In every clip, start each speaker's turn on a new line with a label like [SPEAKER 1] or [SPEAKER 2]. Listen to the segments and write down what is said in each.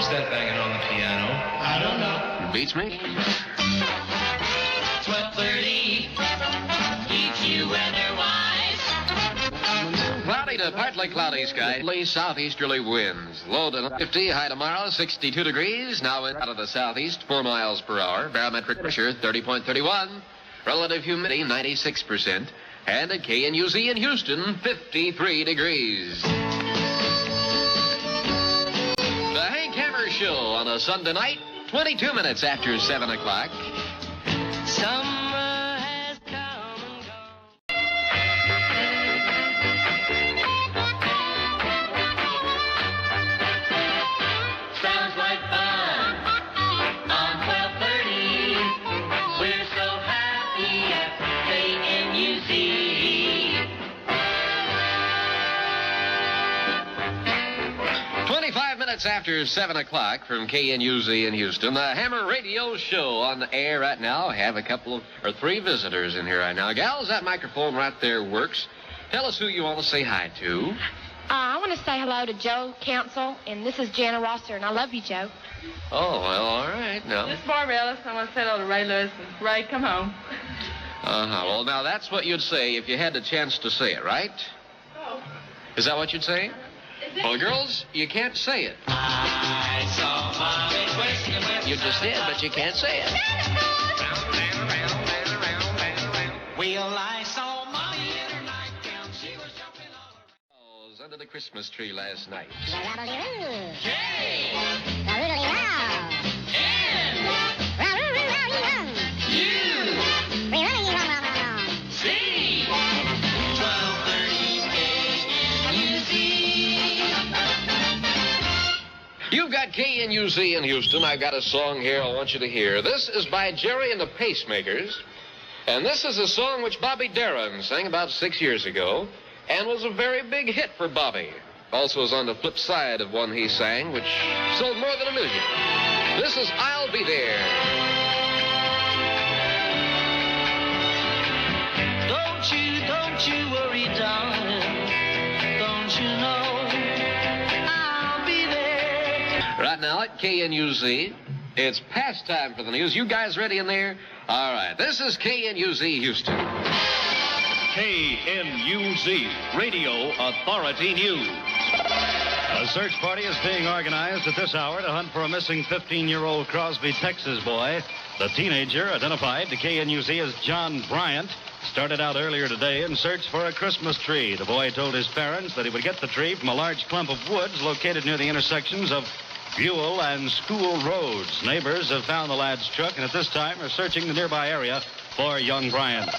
[SPEAKER 1] Who's that banging on the piano? I don't know.
[SPEAKER 2] Beats me.
[SPEAKER 3] 12:30. Keeps you weather-wise.
[SPEAKER 2] Cloudy to partly cloudy sky. Southeasterly winds. Low to 50, high tomorrow, 62 degrees. Now out of the southeast, 4 miles per hour. Barometric pressure, 30.31. Relative humidity, 96%. And at KNUZ in Houston, 53 degrees. The Hank Hammer Show on a Sunday night, 22 minutes after 7 o'clock.
[SPEAKER 3] Summer has come and gone. Sounds like fun on 12:30. We're so happy at KNUZ.
[SPEAKER 2] 25 minutes after 7 o'clock from KNUZ in Houston, the Hammer Radio Show on the air right now. I have a couple of, or 3 visitors in here right now. Gals, that microphone right there works. Tell us who you want to say hi to.
[SPEAKER 4] I want to say hello to Joe Council, and this is Jana Rosser, and I love you, Joe.
[SPEAKER 2] Oh, well, all right. Now.
[SPEAKER 5] This is Barbara Ellis. I want to say hello to Ray Lewis. And Ray, come home.
[SPEAKER 2] Well, now that's what you'd say if you had the chance to say it, right?
[SPEAKER 5] Oh.
[SPEAKER 2] Is that what you'd say?
[SPEAKER 5] Is it?
[SPEAKER 2] Well, girls, you can't say it.
[SPEAKER 3] I saw Mommy twisting with
[SPEAKER 2] You just did, but you can't say it.
[SPEAKER 3] Well, I saw Mommy in her nightgown. She was jumping all around.
[SPEAKER 2] I was under the Christmas tree last night.
[SPEAKER 3] J. C. 12:30 KNUZ.
[SPEAKER 2] You've got KNUZ in Houston. I've got a song here I want you to hear. This is by Jerry and the Pacemakers. And this is a song which Bobby Darin sang about 6 years ago and was a very big hit for Bobby. Also was on the flip side of one he sang, which sold more than 1 million. This is I'll Be There.
[SPEAKER 3] Don't you worry, darling. Don't you know I'll be there?
[SPEAKER 2] Right now at KNUZ, it's past time for the news. You guys ready in there? All right, this is KNUZ Houston.
[SPEAKER 6] KNUZ Radio Authority News. A search party is being organized at this hour to hunt for a missing 15-year-old Crosby, Texas boy. The teenager, identified to KNUZ as John Bryant, started out earlier today in search for a Christmas tree. The boy told his parents that he would get the tree from a large clump of woods located near the intersections of Buell and School Roads. Neighbors have found the lad's truck and at this time are searching the nearby area for young Bryant.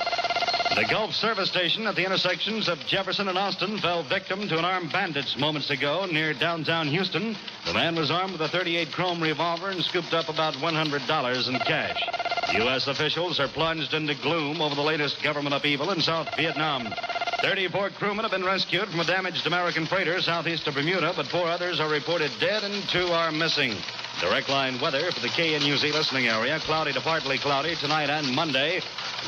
[SPEAKER 6] The Gulf service station at the intersections of Jefferson and Austin fell victim to an armed bandits moments ago near downtown Houston. The man was armed with a .38 chrome revolver and scooped up about $100 in cash. U.S. officials are plunged into gloom over the latest government upheaval in South Vietnam. 34 crewmen have been rescued from a damaged American freighter southeast of Bermuda, but 4 others are reported dead and 2 are missing. Direct line weather for the KNUZ listening area, cloudy to partly cloudy tonight and Monday.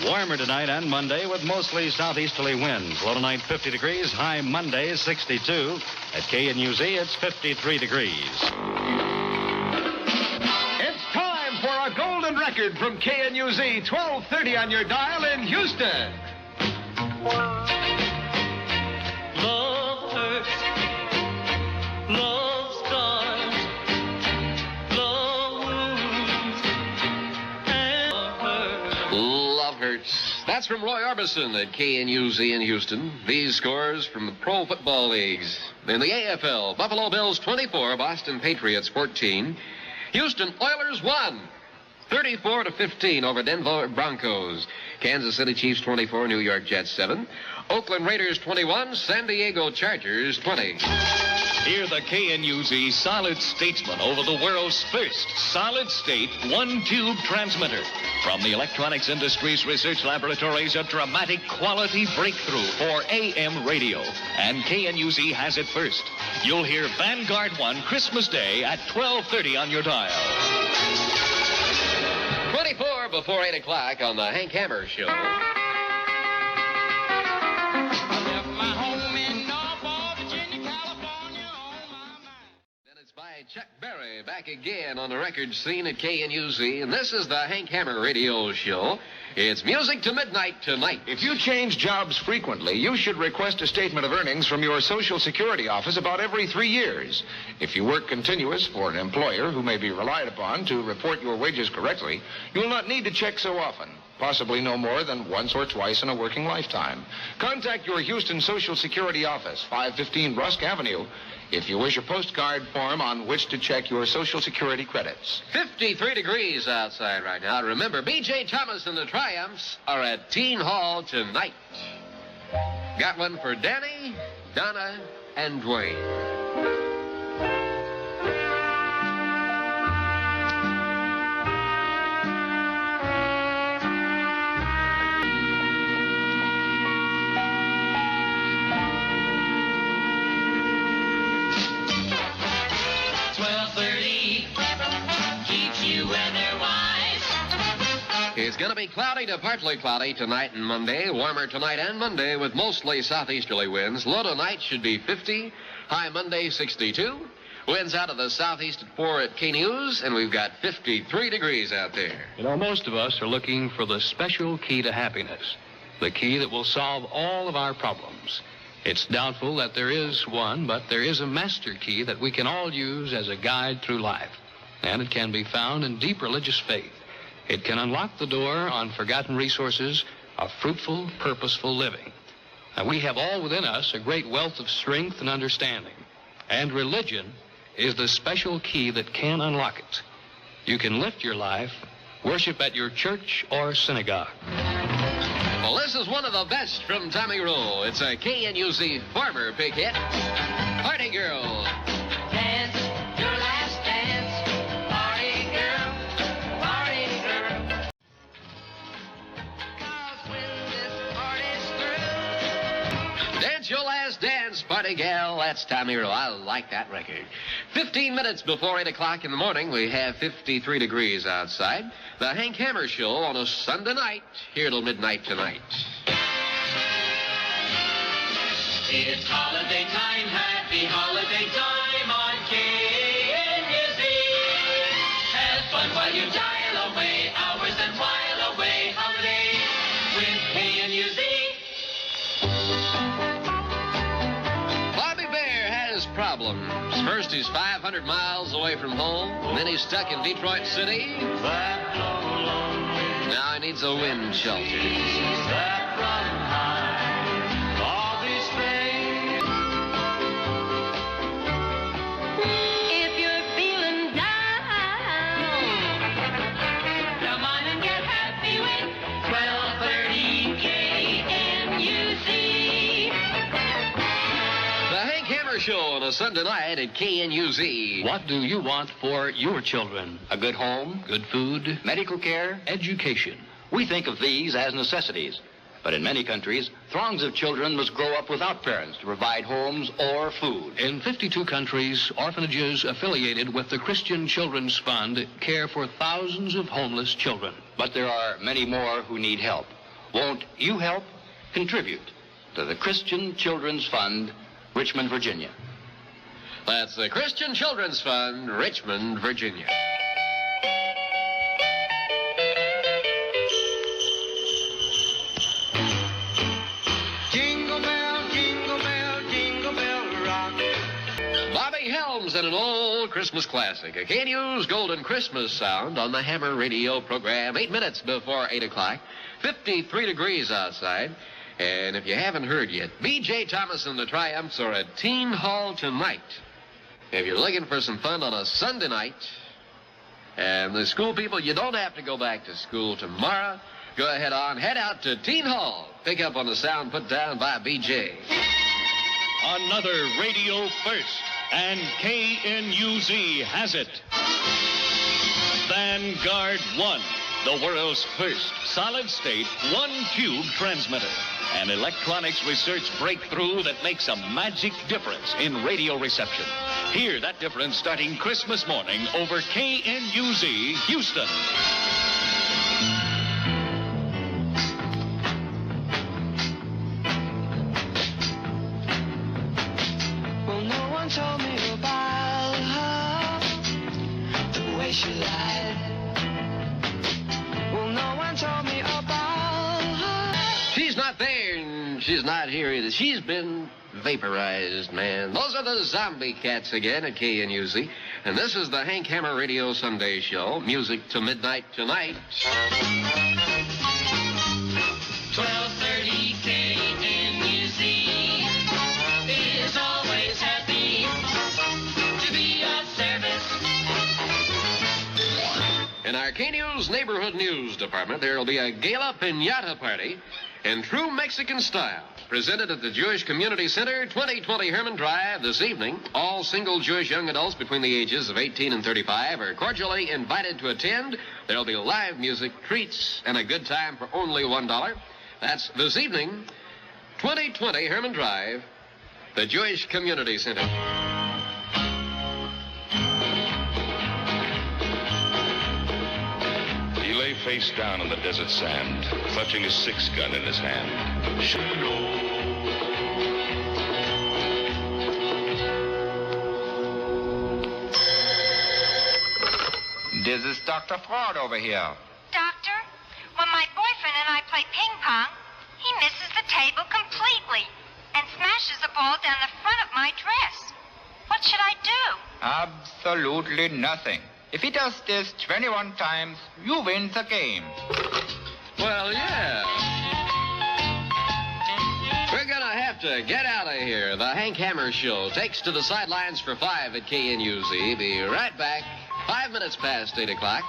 [SPEAKER 6] Warmer tonight and Monday with mostly southeasterly winds. Low tonight 50 degrees, high Monday 62. At KNUZ, it's 53 degrees.
[SPEAKER 7] It's time for a golden record from KNUZ, 12:30 on your dial in Houston.
[SPEAKER 3] Love hurts. Love scars. Love wounds. And love hurts.
[SPEAKER 2] Love Hurts. That's from Roy Orbison at KNUZ in Houston. These scores from the Pro Football Leagues. In the AFL, Buffalo Bills 24, Boston Patriots 14. Houston Oilers won 34-15 over Denver Broncos. Kansas City Chiefs 24, New York Jets 7. Oakland Raiders 21, San Diego Chargers 20.
[SPEAKER 6] Hear the KNUZ Solid Statesman over the world's first solid-state one-tube transmitter. From the Electronics Industries Research Laboratories, a dramatic quality breakthrough for AM radio. And KNUZ has it first. You'll hear Vanguard 1 Christmas Day at 12:30 on your dial.
[SPEAKER 2] 24 before 8 o'clock on the Hank Hammer Show. Then it's by Chuck Berry back again on the record scene at KNUZ, and this is the Hank Hammer Radio Show. It's music to midnight tonight.
[SPEAKER 7] If you change jobs frequently, you should request a statement of earnings from your Social Security office about every 3 years. If you work continuous for an employer who may be relied upon to report your wages correctly, you'll not need to check so often. Possibly no more than once or twice in a working lifetime. Contact your Houston Social Security office, 515 Rusk Avenue, if you wish a postcard form on which to check your Social Security credits.
[SPEAKER 2] 53 degrees outside right now. Remember, B.J. Thomas and the Triumphs are at Teen Hall tonight. Got one for Danny, Donna, and Dwayne. It's going to be cloudy to partly cloudy tonight and Monday. Warmer tonight and Monday with mostly southeasterly winds. Low tonight should be 50. High Monday, 62. Winds out of the southeast at 4 at KNUZ, and we've got 53 degrees out there.
[SPEAKER 8] You know, most of us are looking for the special key to happiness, the key that will solve all of our problems. It's doubtful that there is one, but there is a master key that we can all use as a guide through life, and it can be found in deep religious faith. It can unlock the door on forgotten resources of fruitful, purposeful living. Now, we have all within us a great wealth of strength and understanding, and religion is the special key that can unlock it. You can lift your life, worship at your church or synagogue.
[SPEAKER 2] Well, this is one of the best from Tommy Roll. It's a KNUZ farmer big hit. Party Girl.
[SPEAKER 3] Dance, your last dance. Party girl, party girl. 'Cause when this party's through.
[SPEAKER 2] Dance Your Last Dance, Party Gal. That's Tommy Roll. I like that record. 15 minutes before 8 o'clock in the morning, we have 53 degrees outside. The Hank Hammer Show on a Sunday night, here till midnight tonight.
[SPEAKER 3] It's holiday time, happy holiday time on KNUZ. Have fun while you dial away, hours and while away, holiday with KNUZ.
[SPEAKER 2] Bobby Bear has problems. First, he's 500 miles away from home, and then he's stuck in Detroit City. Now he needs a wind shelter.
[SPEAKER 3] If you're feeling down, come on and get happy with 1230 KNUZ.
[SPEAKER 2] The Hank Hammer Show on a Sunday night at KNUZ.
[SPEAKER 8] What do you want for your children? A good home, good food, medical care, education. We think of these as necessities. But in many countries, throngs of children must grow up without parents to provide homes or food. In 52 countries, orphanages affiliated with the Christian Children's Fund care for thousands of homeless children. But there are many more who need help. Won't you help? Contribute to the Christian Children's Fund, Richmond, Virginia.
[SPEAKER 2] That's the Christian Children's Fund, Richmond, Virginia.
[SPEAKER 3] Jingle bell, jingle bell, jingle bell rock.
[SPEAKER 2] Bobby Helms and an old Christmas classic. A KNUZ Golden Christmas sound on the Hammer Radio program. 8 minutes before 8 o'clock. 53 degrees outside. And if you haven't heard yet, B.J. Thomas and the Triumphs are at Teen Hall tonight. If you're looking for some fun on a Sunday night, and the school people, you don't have to go back to school tomorrow. Go ahead on, head out to Teen Hall. Pick up on the sound put down by B.J.
[SPEAKER 6] Another radio first, and KNUZ has it. Vanguard 1, the world's first solid-state one-tube transmitter. An electronics research breakthrough that makes a magic difference in radio reception. Hear that difference starting Christmas morning over KNUZ Houston.
[SPEAKER 3] Well, no one told me about her. she lied. Well, no one told me about her.
[SPEAKER 2] She's not there, and she's not here either. She's been vaporized, man. Those are the zombie cats again at KNUZ. And this is the Hank Hammer Radio Sunday Show. Music to midnight tonight.
[SPEAKER 3] 1230 KNUZ is always happy to be of service.
[SPEAKER 2] In our KNUZ Neighborhood News Department, there will be a gala piñata party in true Mexican style, presented at the Jewish Community Center, 2020 Herman Drive this evening. All single Jewish young adults between the ages of 18 and 35 are cordially invited to attend. There will be live music, treats, and a good time for only $1. That's this evening, 2020 Herman Drive, the Jewish Community Center.
[SPEAKER 9] He lay face down on the desert sand, clutching a 6-gun in his hand.
[SPEAKER 10] This is Dr. Fraud over here.
[SPEAKER 11] Doctor, when my boyfriend and I play ping pong, he misses the table completely and smashes the ball down the front of my dress. What should I do?
[SPEAKER 10] Absolutely nothing. If he does this 21 times, you win the game.
[SPEAKER 2] Well, yeah. We're going to have to get out of here. The Hank Hammer Show takes to the sidelines for 5 at KNUZ. Be right back, 5 minutes past 8 o'clock,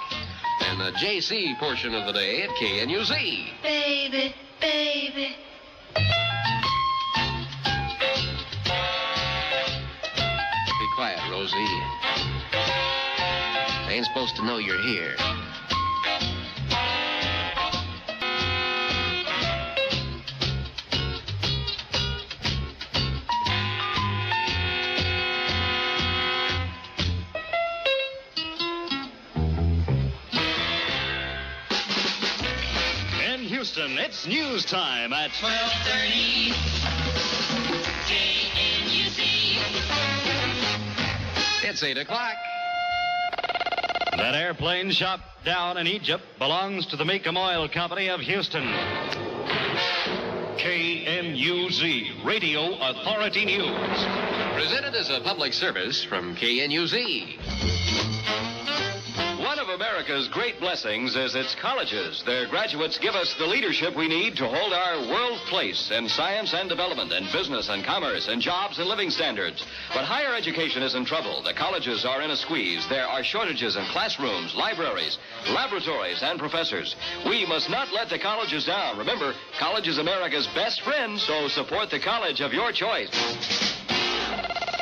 [SPEAKER 2] and the JC portion of the day at KNUZ.
[SPEAKER 11] Baby, baby.
[SPEAKER 2] Be quiet, Rosie. I ain't supposed to know you're here.
[SPEAKER 6] In Houston, it's news time at
[SPEAKER 3] 1230 KNUZ.
[SPEAKER 2] It's 8 o'clock.
[SPEAKER 6] That airplane shot down in Egypt belongs to the Mecum Oil Company of Houston.
[SPEAKER 9] KNUZ, Radio Authority News.
[SPEAKER 2] Presented as a public service from KNUZ.
[SPEAKER 12] One of America's great blessings is its colleges. Their graduates give us the leadership we need to hold our world place in science and development, in business and commerce, in jobs and living standards. But higher education is in trouble. The colleges are in a squeeze. There are shortages in classrooms, libraries, laboratories, and professors. We must not let the colleges down. Remember, college is America's best friend, so support the college of your choice.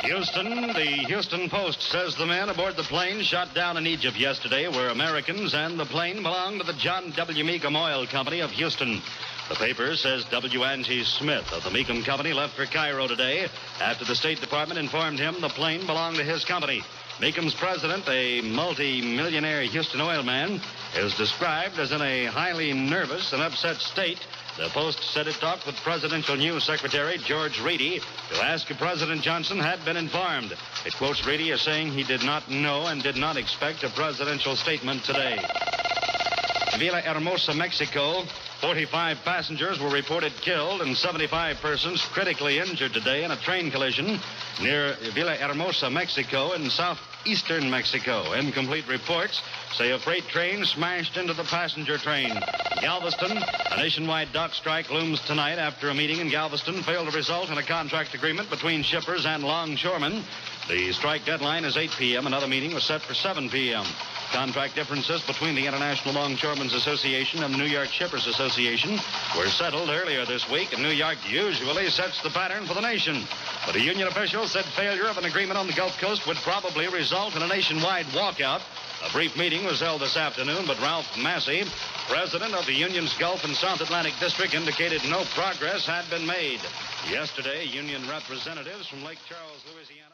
[SPEAKER 6] Houston, the Houston Post says the men aboard the plane shot down in Egypt yesterday were Americans, and the plane belonged to the John W. Mecum Oil Company of Houston. The paper says W. Angie Smith of the Mecum Company left for Cairo today after the State Department informed him the plane belonged to his company. Mecum's president, a multi-millionaire Houston oil man, is described as in a highly nervous and upset state. The Post said it talked with Presidential News Secretary George Reedy to ask if President Johnson had been informed. It quotes Reedy as saying he did not know and did not expect a presidential statement today. Villahermosa, Mexico, 45 passengers were reported killed and 75 persons critically injured today in a train collision near Villahermosa, Mexico, in southeastern Mexico. Incomplete reports say a freight train smashed into the passenger train. Galveston, a nationwide dock strike looms tonight after a meeting in Galveston failed to result in a contract agreement between shippers and longshoremen. The strike deadline is 8 p.m. Another meeting was set for 7 p.m. Contract differences between the International Longshoremen's Association and the New York Shippers Association were settled earlier this week, and New York usually sets the pattern for the nation. But a union official said failure of an agreement on the Gulf Coast would probably result in a nationwide walkout. A brief meeting was held this afternoon, but Ralph Massey, president of the union's Gulf and South Atlantic District, indicated no progress had been made. Yesterday, union representatives from Lake Charles, Louisiana...